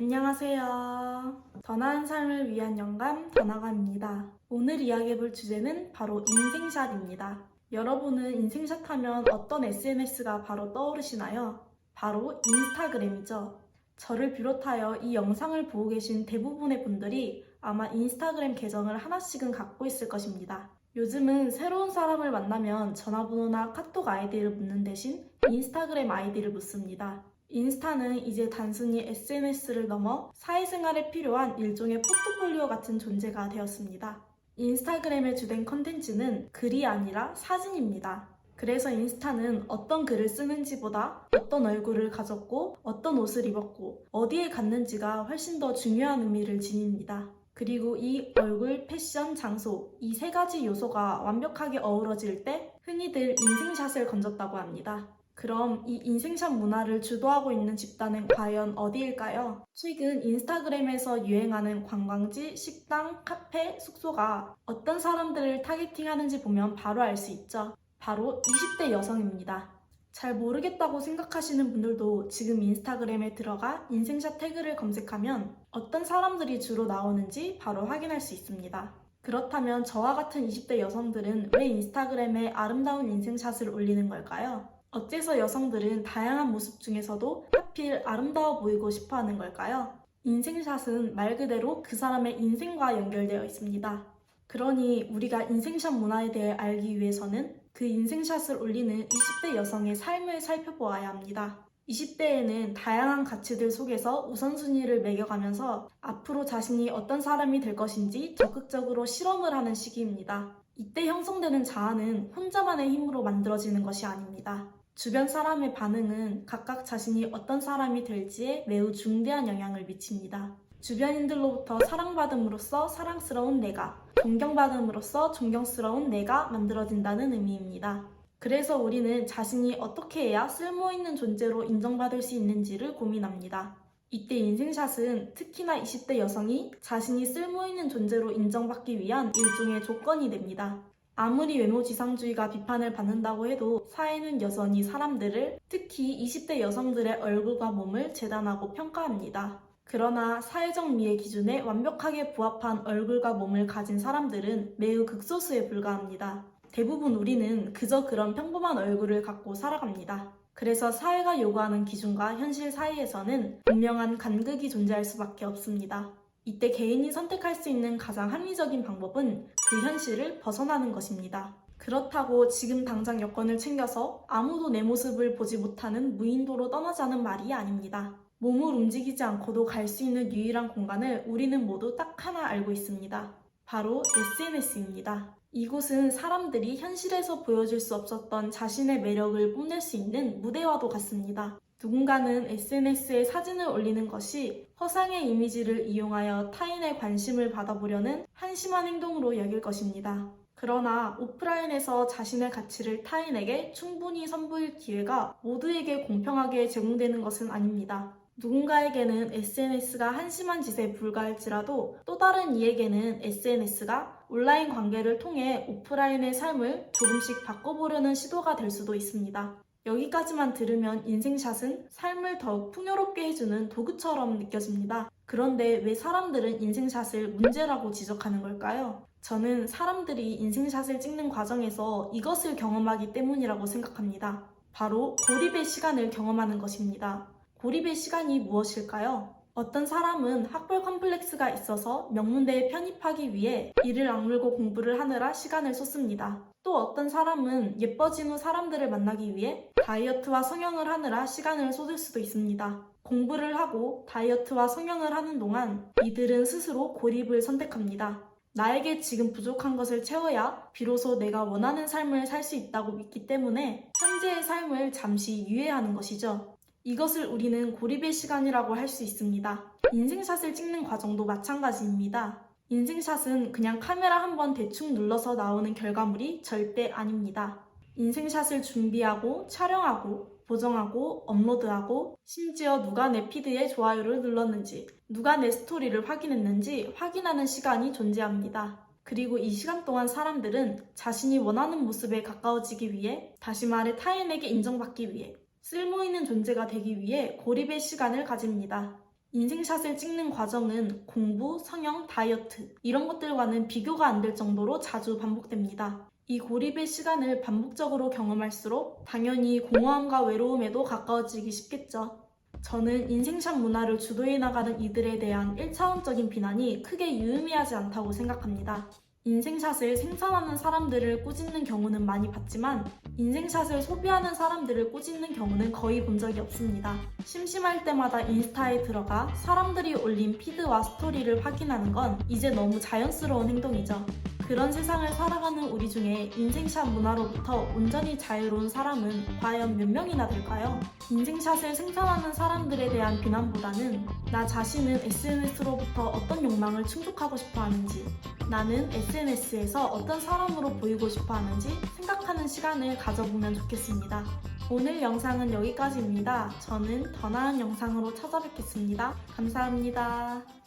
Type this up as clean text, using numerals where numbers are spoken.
안녕하세요. 더 나은 삶을 위한 영감 더나가입니다. 오늘 이야기해볼 주제는 바로 인생샷입니다. 여러분은 인생샷 하면 어떤 SNS가 바로 떠오르시나요? 바로 인스타그램이죠. 저를 비롯하여 이 영상을 보고 계신 대부분의 분들이 아마 인스타그램 계정을 하나씩은 갖고 있을 것입니다. 요즘은 새로운 사람을 만나면 전화번호나 카톡 아이디를 묻는 대신 인스타그램 아이디를 묻습니다. 인스타는 이제 단순히 SNS를 넘어 사회생활에 필요한 일종의 포트폴리오 같은 존재가 되었습니다. 인스타그램의 주된 컨텐츠는 글이 아니라 사진입니다. 그래서 인스타는 어떤 글을 쓰는지보다 어떤 얼굴을 가졌고 어떤 옷을 입었고 어디에 갔는지가 훨씬 더 중요한 의미를 지닙니다. 그리고 이 얼굴, 패션, 장소 이 세 가지 요소가 완벽하게 어우러질 때 흔히들 인생샷을 건졌다고 합니다. 그럼 이 인생샷 문화를 주도하고 있는 집단은 과연 어디일까요? 최근 인스타그램에서 유행하는 관광지, 식당, 카페, 숙소가 어떤 사람들을 타겟팅하는지 보면 바로 알 수 있죠. 바로 20대 여성입니다. 잘 모르겠다고 생각하시는 분들도 지금 인스타그램에 들어가 인생샷 태그를 검색하면 어떤 사람들이 주로 나오는지 바로 확인할 수 있습니다. 그렇다면 저와 같은 20대 여성들은 왜 인스타그램에 아름다운 인생샷을 올리는 걸까요? 어째서 여성들은 다양한 모습 중에서도 하필 아름다워 보이고 싶어 하는 걸까요? 인생샷은 말 그대로 그 사람의 인생과 연결되어 있습니다. 그러니 우리가 인생샷 문화에 대해 알기 위해서는 그 인생샷을 올리는 20대 여성의 삶을 살펴보아야 합니다. 20대에는 다양한 가치들 속에서 우선순위를 매겨가면서 앞으로 자신이 어떤 사람이 될 것인지 적극적으로 실험을 하는 시기입니다. 이때 형성되는 자아는 혼자만의 힘으로 만들어지는 것이 아닙니다. 주변 사람의 반응은 각각 자신이 어떤 사람이 될지에 매우 중대한 영향을 미칩니다. 주변인들로부터 사랑받음으로써 사랑스러운 내가, 존경받음으로써 존경스러운 내가 만들어진다는 의미입니다. 그래서 우리는 자신이 어떻게 해야 쓸모있는 존재로 인정받을 수 있는지를 고민합니다. 이때 인생샷은 특히나 20대 여성이 자신이 쓸모있는 존재로 인정받기 위한 일종의 조건이 됩니다. 아무리 외모지상주의가 비판을 받는다고 해도 사회는 여전히 사람들을, 특히 20대 여성들의 얼굴과 몸을 재단하고 평가합니다. 그러나 사회적 미의 기준에 완벽하게 부합한 얼굴과 몸을 가진 사람들은 매우 극소수에 불과합니다. 대부분 우리는 그저 그런 평범한 얼굴을 갖고 살아갑니다. 그래서 사회가 요구하는 기준과 현실 사이에서는 분명한 간극이 존재할 수밖에 없습니다. 이때 개인이 선택할 수 있는 가장 합리적인 방법은 그 현실을 벗어나는 것입니다. 그렇다고 지금 당장 여권을 챙겨서 아무도 내 모습을 보지 못하는 무인도로 떠나자는 말이 아닙니다. 몸을 움직이지 않고도 갈 수 있는 유일한 공간을 우리는 모두 딱 하나 알고 있습니다. 바로 SNS입니다. 이곳은 사람들이 현실에서 보여줄 수 없었던 자신의 매력을 뽐낼 수 있는 무대와도 같습니다. 누군가는 SNS에 사진을 올리는 것이 허상의 이미지를 이용하여 타인의 관심을 받아보려는 한심한 행동으로 여길 것입니다. 그러나 오프라인에서 자신의 가치를 타인에게 충분히 선보일 기회가 모두에게 공평하게 제공되는 것은 아닙니다. 누군가에게는 SNS가 한심한 짓에 불과할지라도 또 다른 이에게는 SNS가 온라인 관계를 통해 오프라인의 삶을 조금씩 바꿔보려는 시도가 될 수도 있습니다. 여기까지만 들으면 인생샷은 삶을 더욱 풍요롭게 해주는 도구처럼 느껴집니다. 그런데 왜 사람들은 인생샷을 문제라고 지적하는 걸까요? 저는 사람들이 인생샷을 찍는 과정에서 이것을 경험하기 때문이라고 생각합니다. 바로 고립의 시간을 경험하는 것입니다. 고립의 시간이 무엇일까요? 어떤 사람은 학벌 컴플렉스가 있어서 명문대에 편입하기 위해 이를 악물고 공부를 하느라 시간을 쏟습니다. 또 어떤 사람은 예뻐진 후 사람들을 만나기 위해 다이어트와 성형을 하느라 시간을 쏟을 수도 있습니다. 공부를 하고 다이어트와 성형을 하는 동안 이들은 스스로 고립을 선택합니다. 나에게 지금 부족한 것을 채워야 비로소 내가 원하는 삶을 살 수 있다고 믿기 때문에 현재의 삶을 잠시 유예하는 것이죠. 이것을 우리는 고립의 시간이라고 할 수 있습니다. 인생샷을 찍는 과정도 마찬가지입니다. 인생샷은 그냥 카메라 한번 대충 눌러서 나오는 결과물이 절대 아닙니다. 인생샷을 준비하고 촬영하고 보정하고 업로드하고 심지어 누가 내 피드에 좋아요를 눌렀는지 누가 내 스토리를 확인했는지 확인하는 시간이 존재합니다. 그리고 이 시간 동안 사람들은 자신이 원하는 모습에 가까워지기 위해, 다시 말해 타인에게 인정받기 위해, 쓸모있는 존재가 되기 위해 고립의 시간을 가집니다. 인생샷을 찍는 과정은 공부, 성형, 다이어트 이런 것들과는 비교가 안 될 정도로 자주 반복됩니다. 이 고립의 시간을 반복적으로 경험할수록 당연히 공허함과 외로움에도 가까워지기 쉽겠죠. 저는 인생샷 문화를 주도해 나가는 이들에 대한 1차원적인 비난이 크게 유의미하지 않다고 생각합니다. 인생샷을 생산하는 사람들을 꾸짖는 경우는 많이 봤지만 인생샷을 소비하는 사람들을 꾸짖는 경우는 거의 본 적이 없습니다. 심심할 때마다 인스타에 들어가 사람들이 올린 피드와 스토리를 확인하는 건 이제 너무 자연스러운 행동이죠. 그런 세상을 살아가는 우리 중에 인생샷 문화로부터 온전히 자유로운 사람은 과연 몇 명이나 될까요? 인생샷을 생산하는 사람들에 대한 비난보다는 나 자신은 SNS로부터 어떤 욕망을 충족하고 싶어 하는지, 나는 SNS에서 어떤 사람으로 보이고 싶어 하는지 생각하는 시간을 가져보면 좋겠습니다. 오늘 영상은 여기까지입니다. 저는 더 나은 영상으로 찾아뵙겠습니다. 감사합니다.